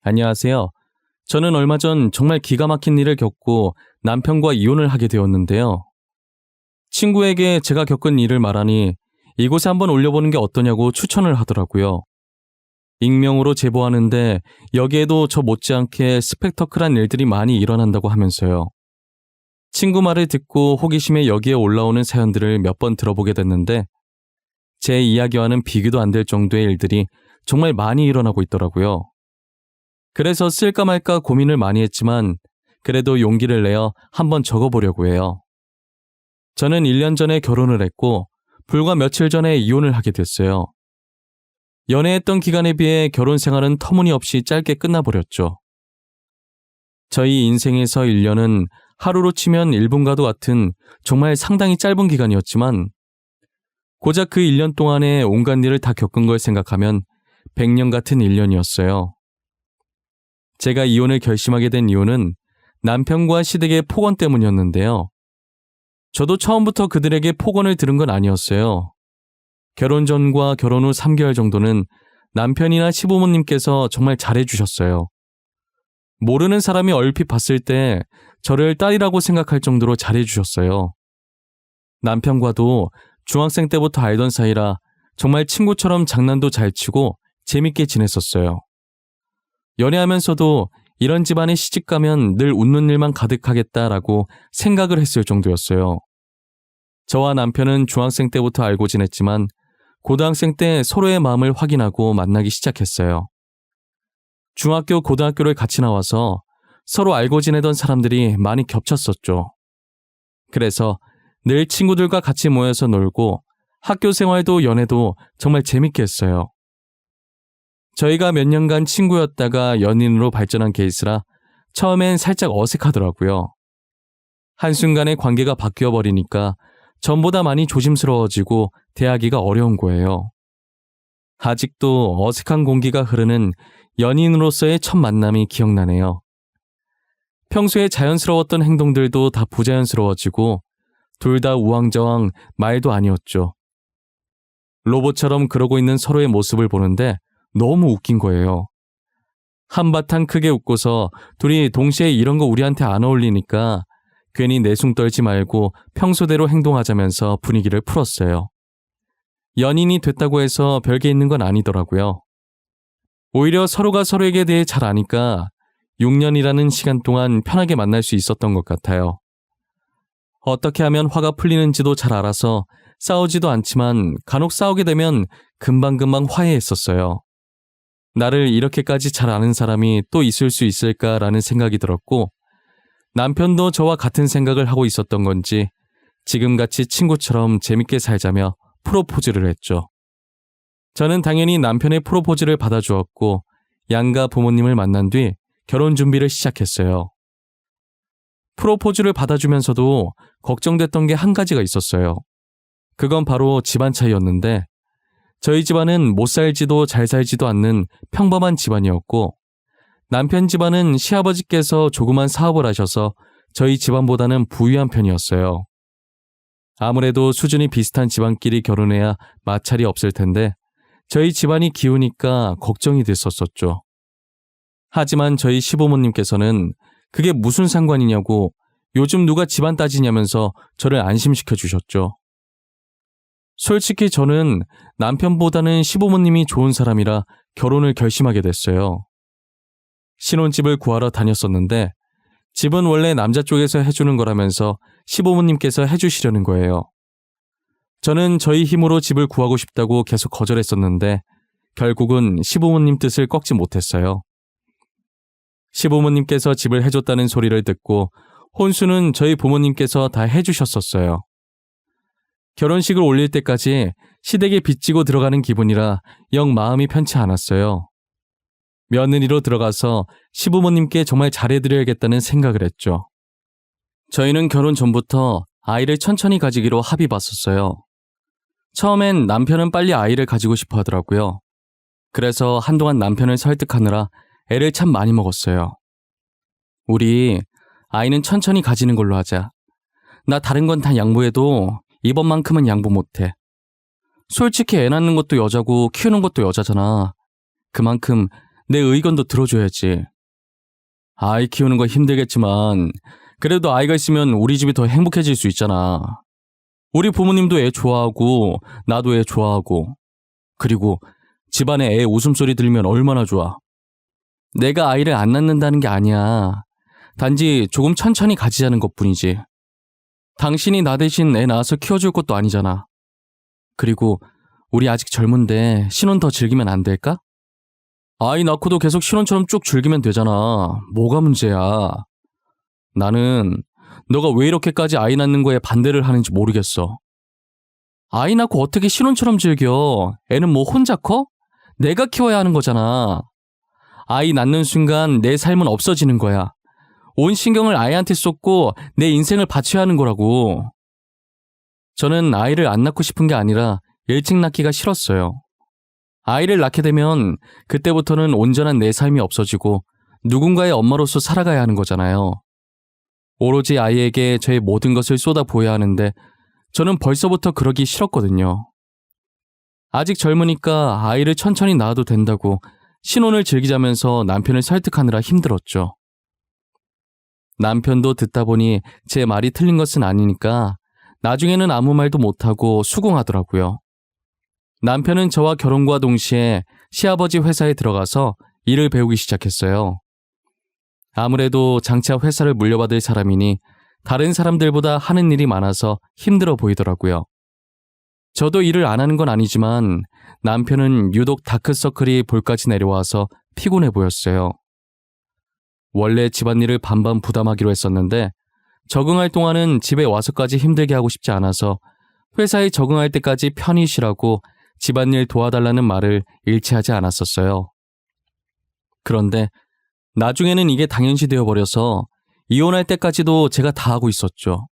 안녕하세요. 저는 얼마 전 정말 기가 막힌 일을 겪고 남편과 이혼을 하게 되었는데요. 친구에게 제가 겪은 일을 말하니 이곳에 한번 올려보는 게 어떠냐고 추천을 하더라고요. 익명으로 제보하는데 여기에도 저 못지않게 스펙터클한 일들이 많이 일어난다고 하면서요. 친구 말을 듣고 호기심에 여기에 올라오는 사연들을 몇 번 들어보게 됐는데 제 이야기와는 비교도 안 될 정도의 일들이 정말 많이 일어나고 있더라고요. 그래서 쓸까 말까 고민을 많이 했지만 그래도 용기를 내어 한번 적어보려고 해요. 저는 1년 전에 결혼을 했고 불과 며칠 전에 이혼을 하게 됐어요. 연애했던 기간에 비해 결혼 생활은 터무니없이 짧게 끝나버렸죠. 저희 인생에서 1년은 하루로 치면 1분과도 같은 정말 상당히 짧은 기간이었지만 고작 그 1년 동안에 온갖 일을 다 겪은 걸 생각하면 100년 같은 1년이었어요. 제가 이혼을 결심하게 된 이유는 남편과 시댁의 폭언 때문이었는데요. 저도 처음부터 그들에게 폭언을 들은 건 아니었어요. 결혼 전과 결혼 후 3개월 정도는 남편이나 시부모님께서 정말 잘해주셨어요. 모르는 사람이 얼핏 봤을 때 저를 딸이라고 생각할 정도로 잘해주셨어요. 남편과도 중학생 때부터 알던 사이라 정말 친구처럼 장난도 잘 치고 재밌게 지냈었어요. 연애하면서도 이런 집안에 시집가면 늘 웃는 일만 가득하겠다라고 생각을 했을 정도였어요. 저와 남편은 중학생 때부터 알고 지냈지만 고등학생 때 서로의 마음을 확인하고 만나기 시작했어요. 중학교, 고등학교를 같이 나와서 서로 알고 지내던 사람들이 많이 겹쳤었죠. 그래서 늘 친구들과 같이 모여서 놀고 학교 생활도 연애도 정말 재밌게 했어요. 저희가 몇 년간 친구였다가 연인으로 발전한 케이스라 처음엔 살짝 어색하더라고요. 한순간에 관계가 바뀌어버리니까 전보다 많이 조심스러워지고 대하기가 어려운 거예요. 아직도 어색한 공기가 흐르는 연인으로서의 첫 만남이 기억나네요. 평소에 자연스러웠던 행동들도 다 부자연스러워지고 둘 다 우왕좌왕 말도 아니었죠. 로봇처럼 그러고 있는 서로의 모습을 보는데 너무 웃긴 거예요. 한바탕 크게 웃고서 둘이 동시에 이런 거 우리한테 안 어울리니까 괜히 내숭 떨지 말고 평소대로 행동하자면서 분위기를 풀었어요. 연인이 됐다고 해서 별게 있는 건 아니더라고요. 오히려 서로가 서로에게 대해 잘 아니까 6년이라는 시간 동안 편하게 만날 수 있었던 것 같아요. 어떻게 하면 화가 풀리는지도 잘 알아서 싸우지도 않지만 간혹 싸우게 되면 금방금방 화해했었어요. 나를 이렇게까지 잘 아는 사람이 또 있을 수 있을까라는 생각이 들었고 남편도 저와 같은 생각을 하고 있었던 건지 지금같이 친구처럼 재밌게 살자며 프로포즈를 했죠. 저는 당연히 남편의 프로포즈를 받아주었고 양가 부모님을 만난 뒤 결혼 준비를 시작했어요. 프로포즈를 받아주면서도 걱정됐던 게 한 가지가 있었어요. 그건 바로 집안 차이였는데 저희 집안은 못 살지도 잘 살지도 않는 평범한 집안이었고 남편 집안은 시아버지께서 조그만 사업을 하셔서 저희 집안보다는 부유한 편이었어요. 아무래도 수준이 비슷한 집안끼리 결혼해야 마찰이 없을 텐데 저희 집안이 기우니까 걱정이 됐었었죠. 하지만 저희 시부모님께서는 그게 무슨 상관이냐고 요즘 누가 집안 따지냐면서 저를 안심시켜 주셨죠. 솔직히 저는 남편보다는 시부모님이 좋은 사람이라 결혼을 결심하게 됐어요. 신혼집을 구하러 다녔었는데 집은 원래 남자 쪽에서 해주는 거라면서 시부모님께서 해주시려는 거예요. 저는 저희 힘으로 집을 구하고 싶다고 계속 거절했었는데 결국은 시부모님 뜻을 꺾지 못했어요. 시부모님께서 집을 해줬다는 소리를 듣고 혼수는 저희 부모님께서 다 해주셨었어요. 결혼식을 올릴 때까지 시댁에 빚지고 들어가는 기분이라 영 마음이 편치 않았어요. 며느리로 들어가서 시부모님께 정말 잘해드려야겠다는 생각을 했죠. 저희는 결혼 전부터 아이를 천천히 가지기로 합의 봤었어요. 처음엔 남편은 빨리 아이를 가지고 싶어 하더라고요. 그래서 한동안 남편을 설득하느라 애를 참 많이 먹었어요. 우리 아이는 천천히 가지는 걸로 하자. 나 다른 건 다 양보해도 이번만큼은 양보 못해. 솔직히 애 낳는 것도 여자고 키우는 것도 여자잖아. 그만큼 내 의견도 들어줘야지. 아이 키우는 거 힘들겠지만 그래도 아이가 있으면 우리 집이 더 행복해질 수 있잖아. 우리 부모님도 애 좋아하고 나도 애 좋아하고 그리고 집안에 애 웃음소리 들리면 얼마나 좋아. 내가 아이를 안 낳는다는 게 아니야. 단지 조금 천천히 가지자는 것뿐이지. 당신이 나 대신 애 낳아서 키워줄 것도 아니잖아. 그리고 우리 아직 젊은데 신혼 더 즐기면 안 될까? 아이 낳고도 계속 신혼처럼 쭉 즐기면 되잖아. 뭐가 문제야. 나는 너가 왜 이렇게까지 아이 낳는 거에 반대를 하는지 모르겠어. 아이 낳고 어떻게 신혼처럼 즐겨? 애는 뭐 혼자 커? 내가 키워야 하는 거잖아. 아이 낳는 순간 내 삶은 없어지는 거야. 온 신경을 아이한테 쏟고 내 인생을 바쳐야 하는 거라고. 저는 아이를 안 낳고 싶은 게 아니라 일찍 낳기가 싫었어요. 아이를 낳게 되면 그때부터는 온전한 내 삶이 없어지고 누군가의 엄마로서 살아가야 하는 거잖아요. 오로지 아이에게 저의 모든 것을 쏟아부어야 하는데 저는 벌써부터 그러기 싫었거든요. 아직 젊으니까 아이를 천천히 낳아도 된다고 신혼을 즐기자면서 남편을 설득하느라 힘들었죠. 남편도 듣다 보니 제 말이 틀린 것은 아니니까 나중에는 아무 말도 못하고 수긍하더라고요. 남편은 저와 결혼과 동시에 시아버지 회사에 들어가서 일을 배우기 시작했어요. 아무래도 장차 회사를 물려받을 사람이니 다른 사람들보다 하는 일이 많아서 힘들어 보이더라고요. 저도 일을 안 하는 건 아니지만 남편은 유독 다크서클이 볼까지 내려와서 피곤해 보였어요. 원래 집안일을 반반 부담하기로 했었는데 적응할 동안은 집에 와서까지 힘들게 하고 싶지 않아서 회사에 적응할 때까지 편히 쉬라고 집안일 도와달라는 말을 잃지 하지 않았었어요. 그런데 나중에는 이게 당연시 되어버려서 이혼할 때까지도 제가 다 하고 있었죠.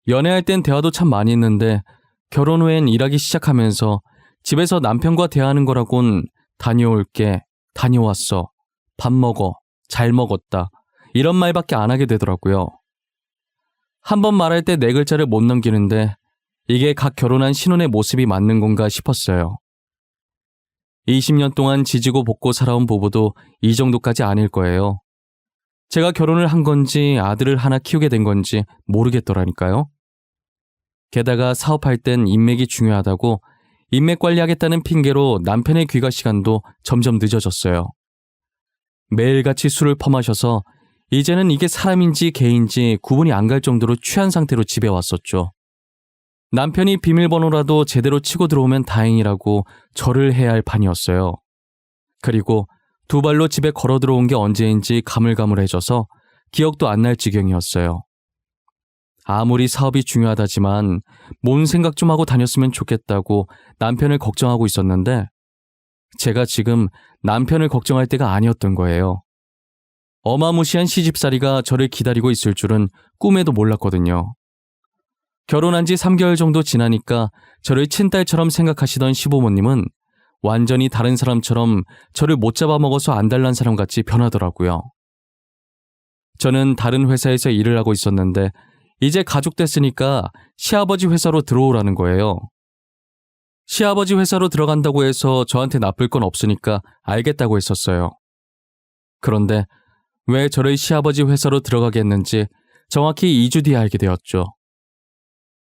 연애할 땐 대화도 참 많이 했는데 결혼 후엔 일하기 시작하면서 집에서 남편과 대화하는 거라곤 다녀올게, 다녀왔어, 밥 먹어, 잘 먹었다 이런 말밖에 안 하게 되더라고요. 한 번 말할 때 4글자를 못 넘기는데 이게 각 결혼한 신혼의 모습이 맞는 건가 싶었어요. 20년 동안 지지고 볶고 살아온 부부도 이 정도까지 아닐 거예요. 제가 결혼을 한 건지 아들을 하나 키우게 된 건지 모르겠더라니까요. 게다가 사업할 땐 인맥이 중요하다고 인맥 관리하겠다는 핑계로 남편의 귀가 시간도 점점 늦어졌어요. 매일같이 술을 퍼마셔서 이제는 이게 사람인지 개인지 구분이 안 갈 정도로 취한 상태로 집에 왔었죠. 남편이 비밀번호라도 제대로 치고 들어오면 다행이라고 절을 해야 할 판이었어요. 그리고 2발로 집에 걸어 들어온 게 언제인지 가물가물해져서 기억도 안 날 지경이었어요. 아무리 사업이 중요하다지만 뭔 생각 좀 하고 다녔으면 좋겠다고 남편을 걱정하고 있었는데 제가 지금 남편을 걱정할 때가 아니었던 거예요. 어마무시한 시집살이가 저를 기다리고 있을 줄은 꿈에도 몰랐거든요. 결혼한 지 3개월 정도 지나니까 저를 친딸처럼 생각하시던 시부모님은 완전히 다른 사람처럼 저를 못 잡아먹어서 안달난 사람같이 변하더라고요. 저는 다른 회사에서 일을 하고 있었는데 이제 가족 됐으니까 시아버지 회사로 들어오라는 거예요. 시아버지 회사로 들어간다고 해서 저한테 나쁠 건 없으니까 알겠다고 했었어요. 그런데 왜 저를 시아버지 회사로 들어가게 했는지 정확히 2주 뒤에 알게 되었죠.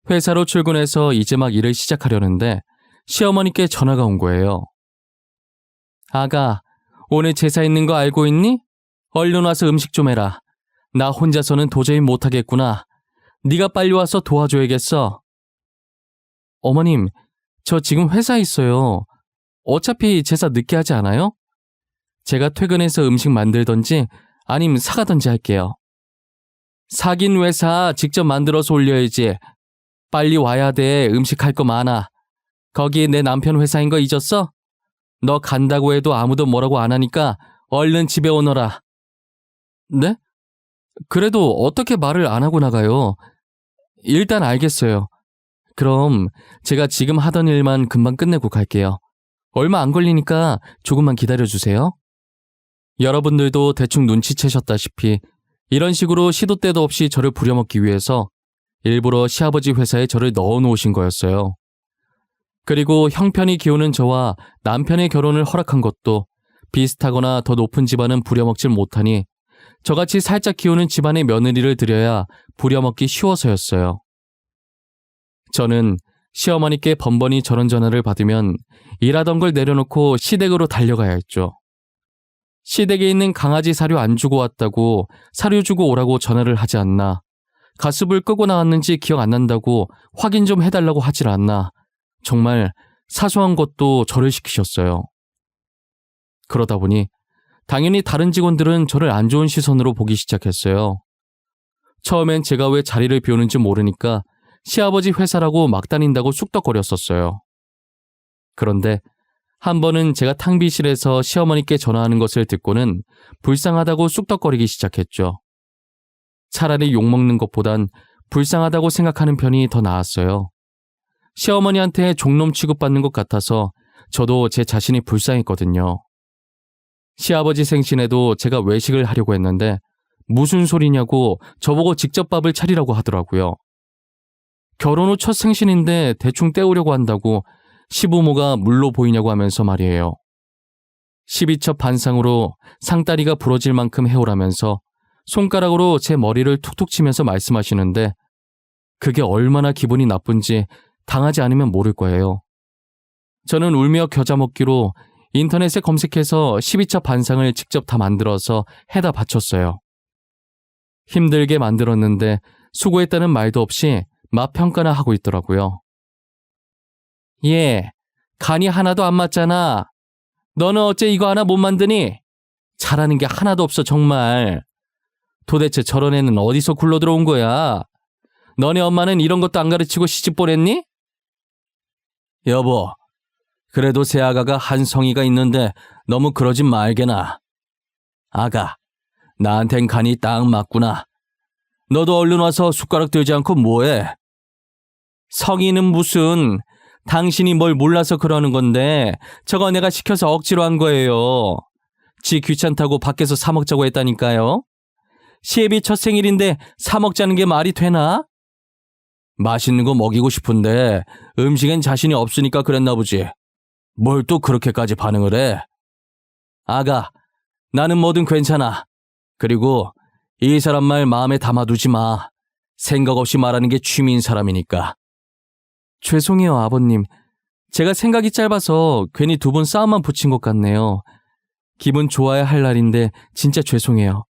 회사로 출근해서 이제 막 일을 시작하려는데 시어머니께 전화가 온 거예요. 아가, 오늘 제사 있는 거 알고 있니? 얼른 와서 음식 좀 해라. 나 혼자서는 도저히 못하겠구나. 네가 빨리 와서 도와줘야겠어. 어머님, 저 지금 회사에 있어요. 어차피 제사 늦게 하지 않아요? 제가 퇴근해서 음식 만들던지 아님 사가던지 할게요. 사긴 왜 사? 직접 만들어서 올려야지. 빨리 와야 돼. 음식 할 거 많아. 거기 내 남편 회사인 거 잊었어? 너 간다고 해도 아무도 뭐라고 안 하니까 얼른 집에 오너라. 네? 그래도 어떻게 말을 안 하고 나가요? 일단 알겠어요. 그럼 제가 지금 하던 일만 금방 끝내고 갈게요. 얼마 안 걸리니까 조금만 기다려주세요. 여러분들도 대충 눈치채셨다시피 이런 식으로 시도 때도 없이 저를 부려먹기 위해서 일부러 시아버지 회사에 저를 넣어놓으신 거였어요. 그리고 형편이 기우는 저와 남편의 결혼을 허락한 것도 비슷하거나 더 높은 집안은 부려먹질 못하니 저같이 살짝 키우는 집안의 며느리를 들여야 부려먹기 쉬워서였어요. 저는 시어머니께 번번이 저런 전화를 받으면 일하던 걸 내려놓고 시댁으로 달려가야 했죠. 시댁에 있는 강아지 사료 안 주고 왔다고 사료 주고 오라고 전화를 하지 않나, 가스불 끄고 나왔는지 기억 안 난다고 확인 좀 해달라고 하질 않나, 정말 사소한 것도 저를 시키셨어요. 그러다 보니 당연히 다른 직원들은 저를 안 좋은 시선으로 보기 시작했어요. 처음엔 제가 왜 자리를 비우는지 모르니까 시아버지 회사라고 막 다닌다고 쑥덕거렸었어요. 그런데 한 번은 제가 탕비실에서 시어머니께 전화하는 것을 듣고는 불쌍하다고 쑥덕거리기 시작했죠. 차라리 욕먹는 것보단 불쌍하다고 생각하는 편이 더 나았어요. 시어머니한테 종놈 취급받는 것 같아서 저도 제 자신이 불쌍했거든요. 시아버지 생신에도 제가 외식을 하려고 했는데 무슨 소리냐고 저보고 직접 밥을 차리라고 하더라고요. 결혼 후 첫 생신인데 대충 때우려고 한다고 시부모가 물로 보이냐고 하면서 말이에요. 12첩 반상으로 상다리가 부러질 만큼 해오라면서 손가락으로 제 머리를 툭툭 치면서 말씀하시는데 그게 얼마나 기분이 나쁜지 당하지 않으면 모를 거예요. 저는 울며 겨자 먹기로 인터넷에 검색해서 12첩 반상을 직접 다 만들어서 해다 바쳤어요. 힘들게 만들었는데 수고했다는 말도 없이 맛 평가나 하고 있더라고요. 예, 간이 하나도 안 맞잖아. 너는 어째 이거 하나 못 만드니? 잘하는 게 하나도 없어 정말. 도대체 저런 애는 어디서 굴러 들어온 거야? 너네 엄마는 이런 것도 안 가르치고 시집 보냈니? 여보, 그래도 새 아가가 한 성의가 있는데 너무 그러진 말게나. 아가, 나한텐 간이 딱 맞구나. 너도 얼른 와서 숟가락 들지 않고 뭐해? 성의는 무슨, 당신이 뭘 몰라서 그러는 건데 저거 내가 시켜서 억지로 한 거예요. 지 귀찮다고 밖에서 사 먹자고 했다니까요. 시애비 첫 생일인데 사 먹자는 게 말이 되나? 맛있는 거 먹이고 싶은데 음식엔 자신이 없으니까 그랬나 보지. 뭘 또 그렇게까지 반응을 해? 아가, 나는 뭐든 괜찮아. 그리고 이 사람 말 마음에 담아두지 마. 생각 없이 말하는 게 취미인 사람이니까. 죄송해요, 아버님. 제가 생각이 짧아서 괜히 두 분 싸움만 붙인 것 같네요. 기분 좋아야 할 날인데 진짜 죄송해요.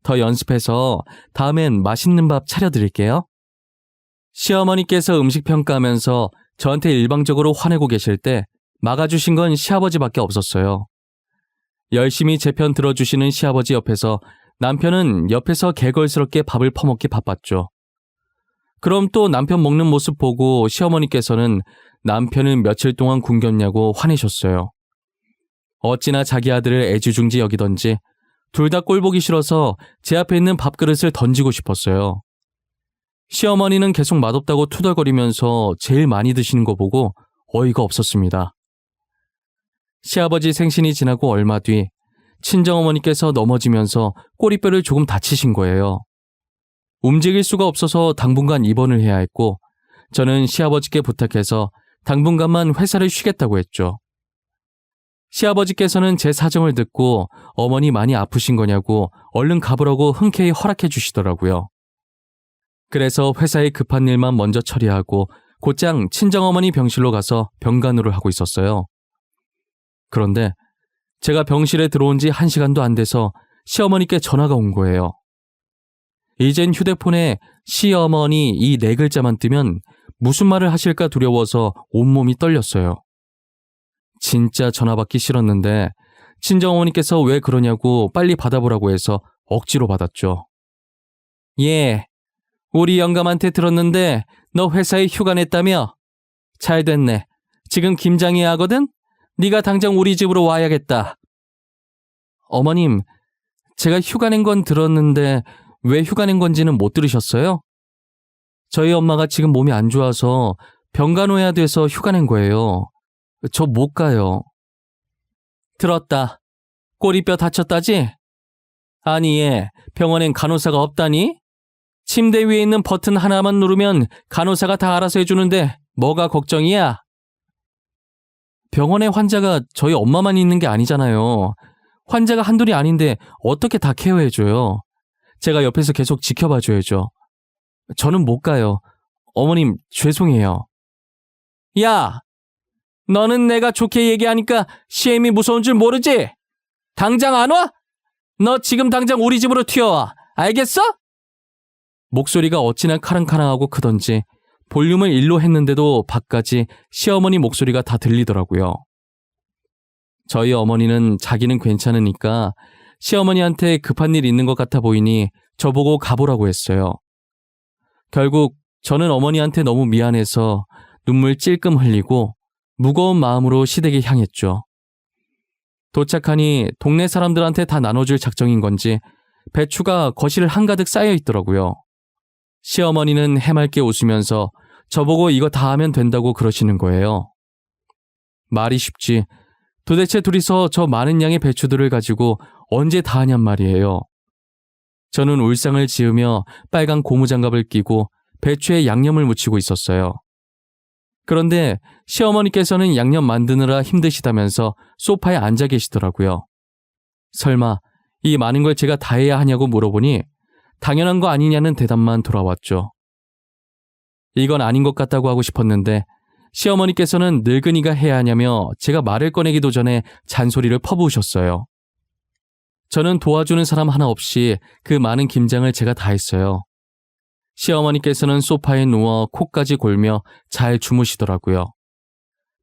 더 연습해서 다음엔 맛있는 밥 차려드릴게요. 시어머니께서 음식 평가하면서 저한테 일방적으로 화내고 계실 때 막아주신 건 시아버지밖에 없었어요. 열심히 제 편 들어주시는 시아버지 옆에서 남편은 옆에서 개걸스럽게 밥을 퍼먹기 바빴죠. 그럼 또 남편 먹는 모습 보고 시어머니께서는 남편은 며칠 동안 굶겼냐고 화내셨어요. 어찌나 자기 아들을 애지중지 여기던지 둘 다 꼴보기 싫어서 제 앞에 있는 밥그릇을 던지고 싶었어요. 시어머니는 계속 맛없다고 투덜거리면서 제일 많이 드시는 거 보고 어이가 없었습니다. 시아버지 생신이 지나고 얼마 뒤 친정어머니께서 넘어지면서 꼬리뼈를 조금 다치신 거예요. 움직일 수가 없어서 당분간 입원을 해야 했고 저는 시아버지께 부탁해서 당분간만 회사를 쉬겠다고 했죠. 시아버지께서는 제 사정을 듣고 어머니 많이 아프신 거냐고 얼른 가보라고 흔쾌히 허락해 주시더라고요. 그래서 회사에 급한 일만 먼저 처리하고 곧장 친정어머니 병실로 가서 병간호를 하고 있었어요. 그런데 제가 병실에 들어온 지 1시간도 안 돼서 시어머니께 전화가 온 거예요. 이젠 휴대폰에 시어머니 이 4글자만 뜨면 무슨 말을 하실까 두려워서 온몸이 떨렸어요. 진짜 전화 받기 싫었는데 친정어머니께서 왜 그러냐고 빨리 받아보라고 해서 억지로 받았죠. 예, 우리 영감한테 들었는데 너 회사에 휴가 냈다며? 잘 됐네. 지금 김장해야 하거든? 네가 당장 우리 집으로 와야겠다. 어머님, 제가 휴가 낸 건 들었는데 왜 휴가 낸 건지는 못 들으셨어요? 저희 엄마가 지금 몸이 안 좋아서 병간호해야 돼서 휴가 낸 거예요. 저 못 가요. 들었다. 꼬리뼈 다쳤다지? 아니 얘, 병원엔 간호사가 없다니? 침대 위에 있는 버튼 하나만 누르면 간호사가 다 알아서 해주는데 뭐가 걱정이야? 병원에 환자가 저희 엄마만 있는 게 아니잖아요. 환자가 한둘이 아닌데 어떻게 다 케어해줘요. 제가 옆에서 계속 지켜봐줘야죠. 저는 못 가요. 어머님, 죄송해요. 야! 너는 내가 좋게 얘기하니까 시엠이 무서운 줄 모르지? 당장 안 와? 너 지금 당장 우리 집으로 튀어와. 알겠어? 목소리가 어찌나 카랑카랑하고 크던지 볼륨을 1로 했는데도 밖까지 시어머니 목소리가 다 들리더라고요. 저희 어머니는 자기는 괜찮으니까 시어머니한테 급한 일 있는 것 같아 보이니 저보고 가보라고 했어요. 결국 저는 어머니한테 너무 미안해서 눈물 찔끔 흘리고 무거운 마음으로 시댁에 향했죠. 도착하니 동네 사람들한테 다 나눠줄 작정인 건지 배추가 거실 한가득 쌓여 있더라고요. 시어머니는 해맑게 웃으면서 저보고 이거 다 하면 된다고 그러시는 거예요. 말이 쉽지. 도대체 둘이서 저 많은 양의 배추들을 가지고 언제 다 하냔 말이에요. 저는 울상을 지으며 빨간 고무장갑을 끼고 배추에 양념을 묻히고 있었어요. 그런데 시어머니께서는 양념 만드느라 힘드시다면서 소파에 앉아 계시더라고요. 설마 이 많은 걸 제가 다 해야 하냐고 물어보니 당연한 거 아니냐는 대답만 돌아왔죠. 이건 아닌 것 같다고 하고 싶었는데 시어머니께서는 늙은이가 해야 하냐며 제가 말을 꺼내기도 전에 잔소리를 퍼부으셨어요. 저는 도와주는 사람 하나 없이 그 많은 김장을 제가 다 했어요. 시어머니께서는 소파에 누워 코까지 골며 잘 주무시더라고요.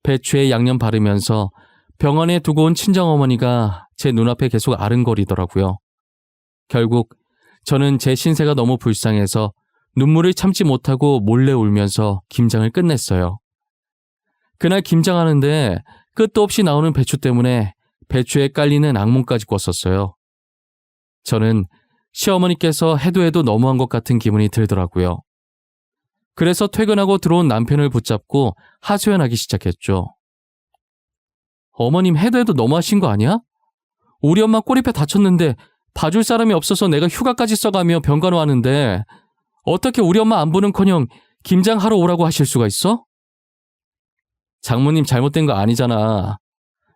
배추에 양념 바르면서 병원에 두고 온 친정어머니가 제 눈앞에 계속 아른거리더라고요. 결국 저는 제 신세가 너무 불쌍해서 눈물을 참지 못하고 몰래 울면서 김장을 끝냈어요. 그날 김장하는데 끝도 없이 나오는 배추 때문에 배추에 깔리는 악몽까지 꿨었어요. 저는 시어머니께서 해도 너무한 것 같은 기분이 들더라고요. 그래서 퇴근하고 들어온 남편을 붙잡고 하소연하기 시작했죠. 어머님 해도 너무하신 거 아니야? 우리 엄마 꼬리뼈 다쳤는데 봐줄 사람이 없어서 내가 휴가까지 써가며 병간호하는데 어떻게 우리 엄마 안 보는커녕 김장하러 오라고 하실 수가 있어? 장모님 잘못된 거 아니잖아.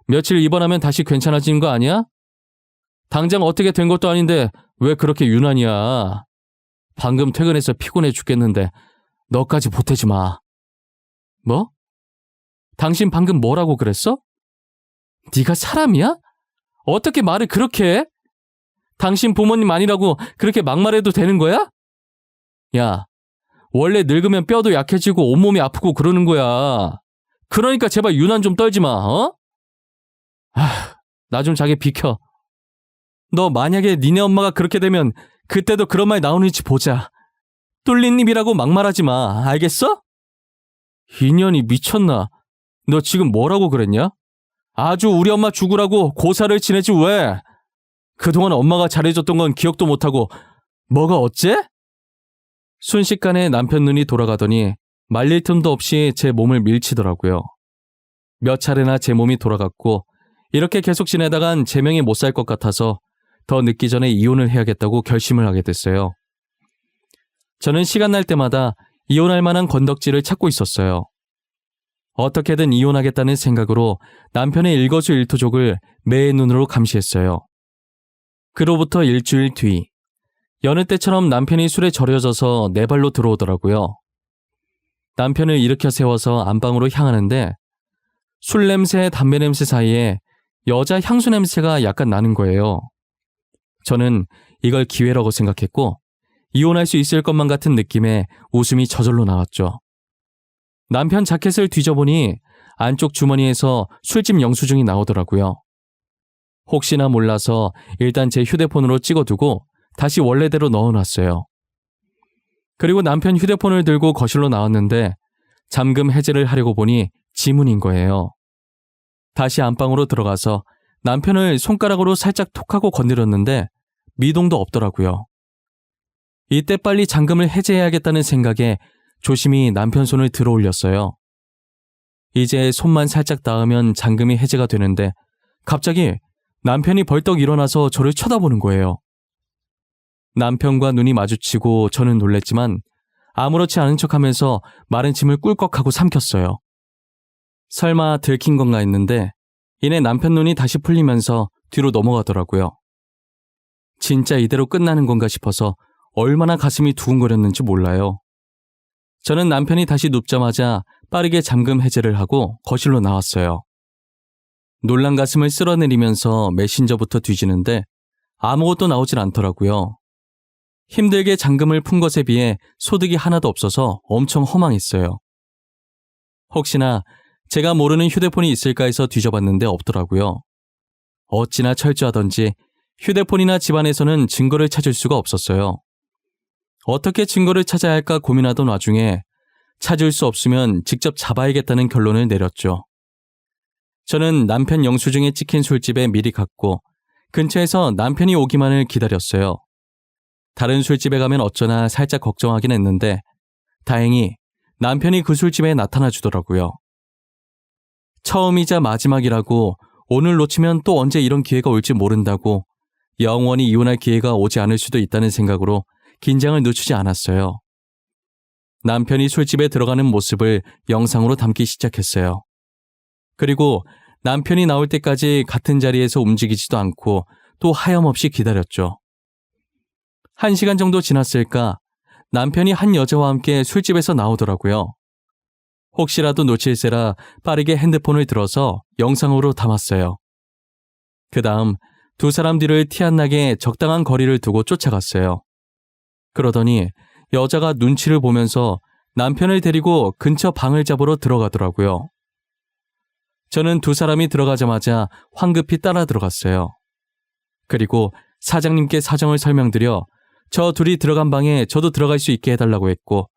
며칠 입원하면 다시 괜찮아지는 거 아니야? 당장 어떻게 된 것도 아닌데 왜 그렇게 유난이야. 방금 퇴근해서 피곤해 죽겠는데 너까지 보태지 마. 뭐? 당신 방금 뭐라고 그랬어? 네가 사람이야? 어떻게 말을 그렇게 해? 당신 부모님 아니라고 그렇게 막말해도 되는 거야? 야, 원래 늙으면 뼈도 약해지고 온몸이 아프고 그러는 거야. 그러니까 제발 유난 좀 떨지 마, 어? 나 좀 자기 비켜. 너 만약에 니네 엄마가 그렇게 되면 그때도 그런 말 나오는지 보자. 뚫린 입이라고 막말하지 마, 알겠어? 인연이 미쳤나? 너 지금 뭐라고 그랬냐? 아주 우리 엄마 죽으라고 고사를 지내지 왜? 그동안 엄마가 잘해줬던 건 기억도 못하고 뭐가 어째? 순식간에 남편 눈이 돌아가더니 말릴 틈도 없이 제 몸을 밀치더라고요. 몇 차례나 제 몸이 돌아갔고 이렇게 계속 지내다간 제 명이 못 살 것 같아서 더 늦기 전에 이혼을 해야겠다고 결심을 하게 됐어요. 저는 시간 날 때마다 이혼할 만한 건덕지를 찾고 있었어요. 어떻게든 이혼하겠다는 생각으로 남편의 일거수일투족을 매의 눈으로 감시했어요. 그로부터 일주일 뒤, 여느 때처럼 남편이 술에 절여져서 내 발로 들어오더라고요. 남편을 일으켜 세워서 안방으로 향하는데 술 냄새, 담배 냄새 사이에 여자 향수 냄새가 약간 나는 거예요. 저는 이걸 기회라고 생각했고 이혼할 수 있을 것만 같은 느낌에 웃음이 저절로 나왔죠. 남편 자켓을 뒤져보니 안쪽 주머니에서 술집 영수증이 나오더라고요. 혹시나 몰라서 일단 제 휴대폰으로 찍어두고 다시 원래대로 넣어놨어요. 그리고 남편 휴대폰을 들고 거실로 나왔는데 잠금 해제를 하려고 보니 지문인 거예요. 다시 안방으로 들어가서 남편을 손가락으로 살짝 톡하고 건드렸는데 미동도 없더라고요. 이때 빨리 잠금을 해제해야겠다는 생각에 조심히 남편 손을 들어 올렸어요. 이제 손만 살짝 닿으면 잠금이 해제가 되는데 갑자기 남편이 벌떡 일어나서 저를 쳐다보는 거예요. 남편과 눈이 마주치고 저는 놀랬지만 아무렇지 않은 척하면서 마른 침을 꿀꺽하고 삼켰어요. 설마 들킨 건가 했는데 이내 남편 눈이 다시 풀리면서 뒤로 넘어가더라고요. 진짜 이대로 끝나는 건가 싶어서 얼마나 가슴이 두근거렸는지 몰라요. 저는 남편이 다시 눕자마자 빠르게 잠금 해제를 하고 거실로 나왔어요. 놀란 가슴을 쓸어내리면서 메신저부터 뒤지는데 아무것도 나오질 않더라고요. 힘들게 잠금을 푼 것에 비해 소득이 하나도 없어서 엄청 허망했어요. 혹시나 제가 모르는 휴대폰이 있을까 해서 뒤져봤는데 없더라고요. 어찌나 철저하던지 휴대폰이나 집안에서는 증거를 찾을 수가 없었어요. 어떻게 증거를 찾아야 할까 고민하던 와중에 찾을 수 없으면 직접 잡아야겠다는 결론을 내렸죠. 저는 남편 영수증에 찍힌 술집에 미리 갔고 근처에서 남편이 오기만을 기다렸어요. 다른 술집에 가면 어쩌나 살짝 걱정하긴 했는데 다행히 남편이 그 술집에 나타나 주더라고요. 처음이자 마지막이라고 오늘 놓치면 또 언제 이런 기회가 올지 모른다고 영원히 이혼할 기회가 오지 않을 수도 있다는 생각으로 긴장을 늦추지 않았어요. 남편이 술집에 들어가는 모습을 영상으로 담기 시작했어요. 그리고 남편이 나올 때까지 같은 자리에서 움직이지도 않고 또 하염없이 기다렸죠. 1시간 정도 지났을까 남편이 한 여자와 함께 술집에서 나오더라고요. 혹시라도 놓칠세라 빠르게 핸드폰을 들어서 영상으로 담았어요. 그 다음 두 사람 뒤를 티 안 나게 적당한 거리를 두고 쫓아갔어요. 그러더니 여자가 눈치를 보면서 남편을 데리고 근처 방을 잡으러 들어가더라고요. 저는 두 사람이 들어가자마자 황급히 따라 들어갔어요. 그리고 사장님께 사정을 설명드려 저 둘이 들어간 방에 저도 들어갈 수 있게 해달라고 했고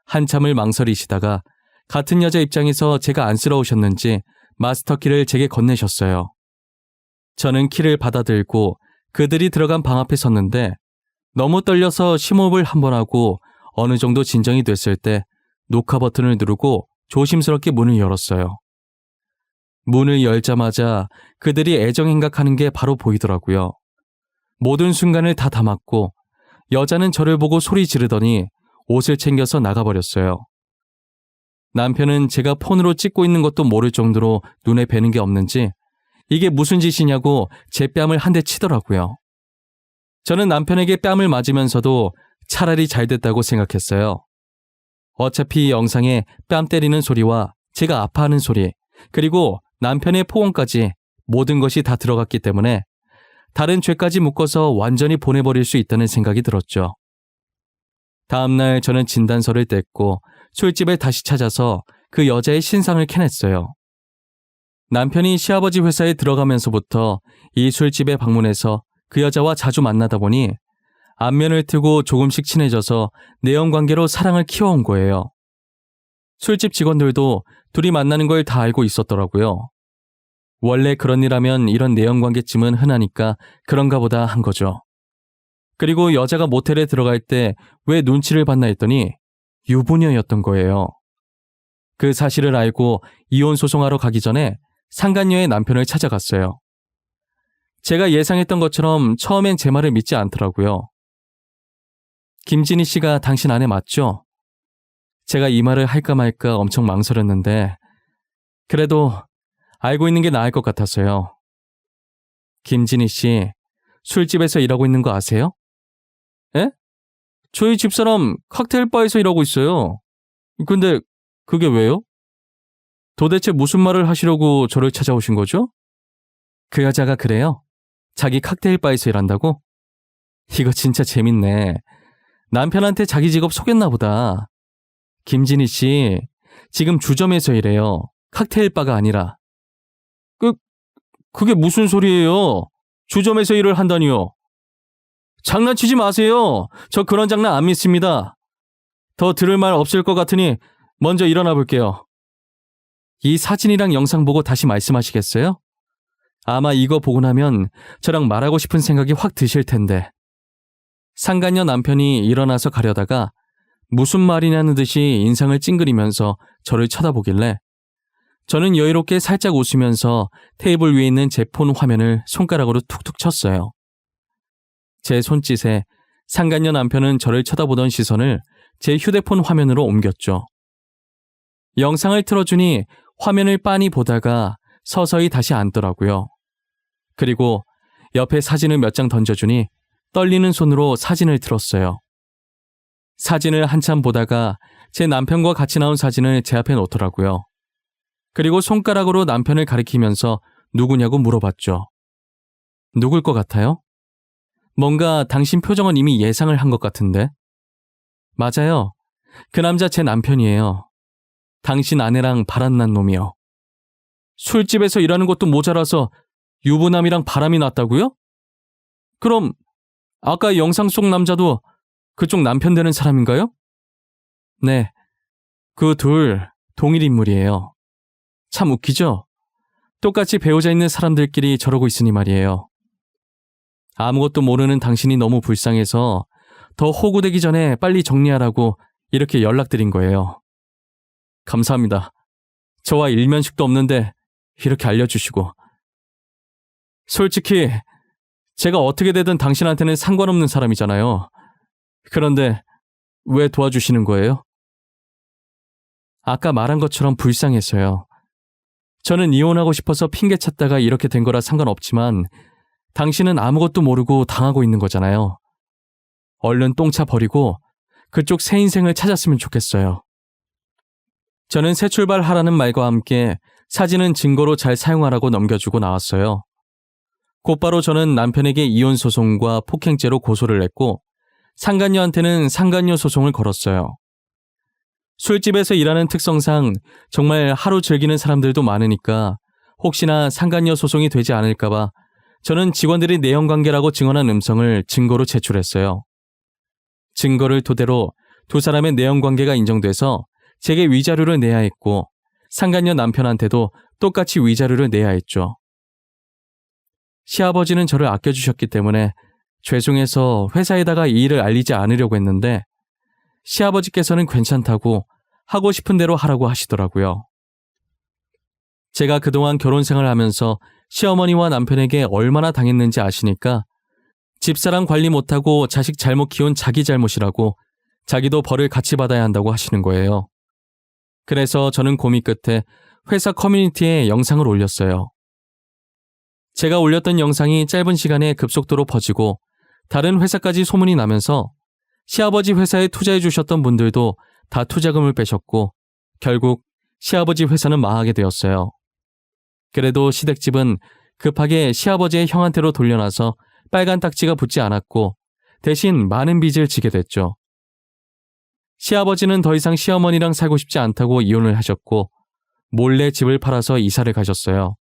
한참을 망설이시다가 같은 여자 입장에서 제가 안쓰러우셨는지 마스터키를 제게 건네셨어요. 저는 키를 받아들고 그들이 들어간 방 앞에 섰는데 너무 떨려서 심호흡을 한번 하고 어느 정도 진정이 됐을 때 녹화 버튼을 누르고 조심스럽게 문을 열었어요. 문을 열자마자 그들이 애정행각하는 게 바로 보이더라고요. 모든 순간을 다 담았고 여자는 저를 보고 소리 지르더니 옷을 챙겨서 나가버렸어요. 남편은 제가 폰으로 찍고 있는 것도 모를 정도로 눈에 뵈는 게 없는지 이게 무슨 짓이냐고 제 뺨을 한 대 치더라고요. 저는 남편에게 뺨을 맞으면서도 차라리 잘 됐다고 생각했어요. 어차피 이 영상에 뺨 때리는 소리와 제가 아파하는 소리 그리고 남편의 포옹까지 모든 것이 다 들어갔기 때문에 다른 죄까지 묶어서 완전히 보내버릴 수 있다는 생각이 들었죠. 다음날 저는 진단서를 뗐고 술집에 다시 찾아서 그 여자의 신상을 캐냈어요. 남편이 시아버지 회사에 들어가면서부터 이 술집에 방문해서 그 여자와 자주 만나다 보니 안면을 트고 조금씩 친해져서 내연관계로 사랑을 키워온 거예요. 술집 직원들도 둘이 만나는 걸 다 알고 있었더라고요. 원래 그런 일 하면 이런 내연관계쯤은 흔하니까 그런가 보다 한 거죠. 그리고 여자가 모텔에 들어갈 때 왜 눈치를 봤나 했더니 유부녀였던 거예요. 그 사실을 알고 이혼 소송하러 가기 전에 상간녀의 남편을 찾아갔어요. 제가 예상했던 것처럼 처음엔 제 말을 믿지 않더라고요. 김진희 씨가 당신 아내 맞죠? 제가 이 말을 할까 말까 엄청 망설였는데 그래도 알고 있는 게 나을 것 같았어요. 김진희 씨, 술집에서 일하고 있는 거 아세요? 에? 저희 집사람 칵테일 바에서 일하고 있어요. 근데 그게 왜요? 도대체 무슨 말을 하시려고 저를 찾아오신 거죠? 그 여자가 그래요. 자기 칵테일 바에서 일한다고? 이거 진짜 재밌네. 남편한테 자기 직업 속였나 보다. 김진희 씨, 지금 주점에서 일해요. 칵테일 바가 아니라. 그게 무슨 소리예요? 주점에서 일을 한다니요? 장난치지 마세요. 저 그런 장난 안 믿습니다. 더 들을 말 없을 것 같으니 먼저 일어나 볼게요. 이 사진이랑 영상 보고 다시 말씀하시겠어요? 아마 이거 보고 나면 저랑 말하고 싶은 생각이 확 드실 텐데. 상간녀 남편이 일어나서 가려다가 무슨 말이냐는 듯이 인상을 찡그리면서 저를 쳐다보길래 저는 여유롭게 살짝 웃으면서 테이블 위에 있는 제 폰 화면을 손가락으로 툭툭 쳤어요. 제 손짓에 상간녀 남편은 저를 쳐다보던 시선을 제 휴대폰 화면으로 옮겼죠. 영상을 틀어주니 화면을 빤히 보다가 서서히 다시 앉더라고요. 그리고 옆에 사진을 몇 장 던져주니 떨리는 손으로 사진을 들었어요. 사진을 한참 보다가 제 남편과 같이 나온 사진을 제 앞에 놓더라고요. 그리고 손가락으로 남편을 가리키면서 누구냐고 물어봤죠. 누굴 것 같아요? 뭔가 당신 표정은 이미 예상을 한 것 같은데. 맞아요. 그 남자 제 남편이에요. 당신 아내랑 바람난 놈이요. 술집에서 일하는 것도 모자라서 유부남이랑 바람이 났다고요? 그럼 아까 영상 속 남자도 그쪽 남편 되는 사람인가요? 네, 그 둘 동일 인물이에요. 참 웃기죠? 똑같이 배우자 있는 사람들끼리 저러고 있으니 말이에요. 아무것도 모르는 당신이 너무 불쌍해서 더 호구되기 전에 빨리 정리하라고 이렇게 연락드린 거예요. 감사합니다. 저와 일면식도 없는데 이렇게 알려주시고. 솔직히 제가 어떻게 되든 당신한테는 상관없는 사람이잖아요. 그런데 왜 도와주시는 거예요? 아까 말한 것처럼 불쌍해서요. 저는 이혼하고 싶어서 핑계 찾다가 이렇게 된 거라 상관없지만 당신은 아무것도 모르고 당하고 있는 거잖아요. 얼른 똥차 버리고 그쪽 새 인생을 찾았으면 좋겠어요. 저는 새 출발하라는 말과 함께 사진은 증거로 잘 사용하라고 넘겨주고 나왔어요. 곧바로 저는 남편에게 이혼 소송과 폭행죄로 고소를 했고 상간녀한테는 상간녀 소송을 걸었어요. 술집에서 일하는 특성상 정말 하루 즐기는 사람들도 많으니까 혹시나 상간녀 소송이 되지 않을까봐 저는 직원들이 내연관계라고 증언한 음성을 증거로 제출했어요. 증거를 토대로 두 사람의 내연관계가 인정돼서 제게 위자료를 내야 했고 상간녀 남편한테도 똑같이 위자료를 내야 했죠. 시아버지는 저를 아껴주셨기 때문에 죄송해서 회사에다가 이 일을 알리지 않으려고 했는데 시아버지께서는 괜찮다고 하고 싶은 대로 하라고 하시더라고요. 제가 그동안 결혼 생활하면서 시어머니와 남편에게 얼마나 당했는지 아시니까 집사람 관리 못하고 자식 잘못 키운 자기 잘못이라고 자기도 벌을 같이 받아야 한다고 하시는 거예요. 그래서 저는 고민 끝에 회사 커뮤니티에 영상을 올렸어요. 제가 올렸던 영상이 짧은 시간에 급속도로 퍼지고 다른 회사까지 소문이 나면서 시아버지 회사에 투자해 주셨던 분들도 다 투자금을 빼셨고 결국 시아버지 회사는 망하게 되었어요. 그래도 시댁집은 급하게 시아버지의 형한테로 돌려놔서 빨간 딱지가 붙지 않았고 대신 많은 빚을 지게 됐죠. 시아버지는 더 이상 시어머니랑 살고 싶지 않다고 이혼을 하셨고 몰래 집을 팔아서 이사를 가셨어요.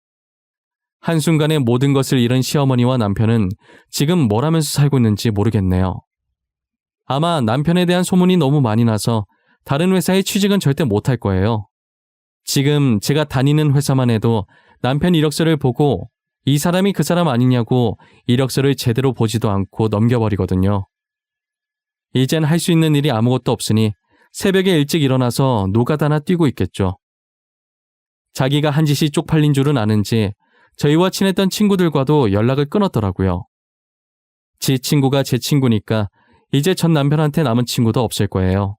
한순간에 모든 것을 잃은 시어머니와 남편은 지금 뭘 하면서 살고 있는지 모르겠네요. 아마 남편에 대한 소문이 너무 많이 나서 다른 회사에 취직은 절대 못할 거예요. 지금 제가 다니는 회사만 해도 남편 이력서를 보고 이 사람이 그 사람 아니냐고 이력서를 제대로 보지도 않고 넘겨버리거든요. 이젠 할 수 있는 일이 아무것도 없으니 새벽에 일찍 일어나서 노가다나 뛰고 있겠죠. 자기가 한 짓이 쪽팔린 줄은 아는지 저희와 친했던 친구들과도 연락을 끊었더라고요. 지 친구가 제 친구니까 이제 전 남편한테 남은 친구도 없을 거예요.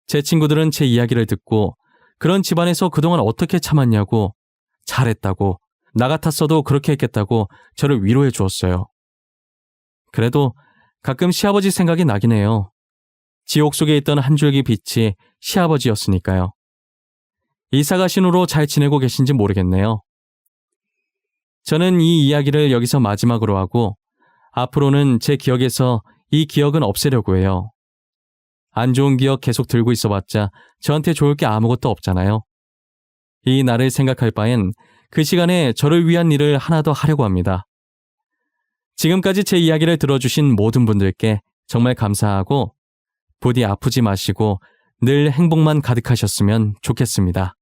제 친구들은 제 이야기를 듣고 그런 집안에서 그동안 어떻게 참았냐고 잘했다고 나 같았어도 그렇게 했겠다고 저를 위로해 주었어요. 그래도 가끔 시아버지 생각이 나긴 해요. 지옥 속에 있던 한 줄기 빛이 시아버지였으니까요. 이사 가신 후로 잘 지내고 계신지 모르겠네요. 저는 이 이야기를 여기서 마지막으로 하고 앞으로는 제 기억에서 이 기억은 없애려고 해요. 안 좋은 기억 계속 들고 있어봤자 저한테 좋을 게 아무것도 없잖아요. 이 날을 생각할 바엔 그 시간에 저를 위한 일을 하나 더 하려고 합니다. 지금까지 제 이야기를 들어주신 모든 분들께 정말 감사하고 부디 아프지 마시고 늘 행복만 가득하셨으면 좋겠습니다.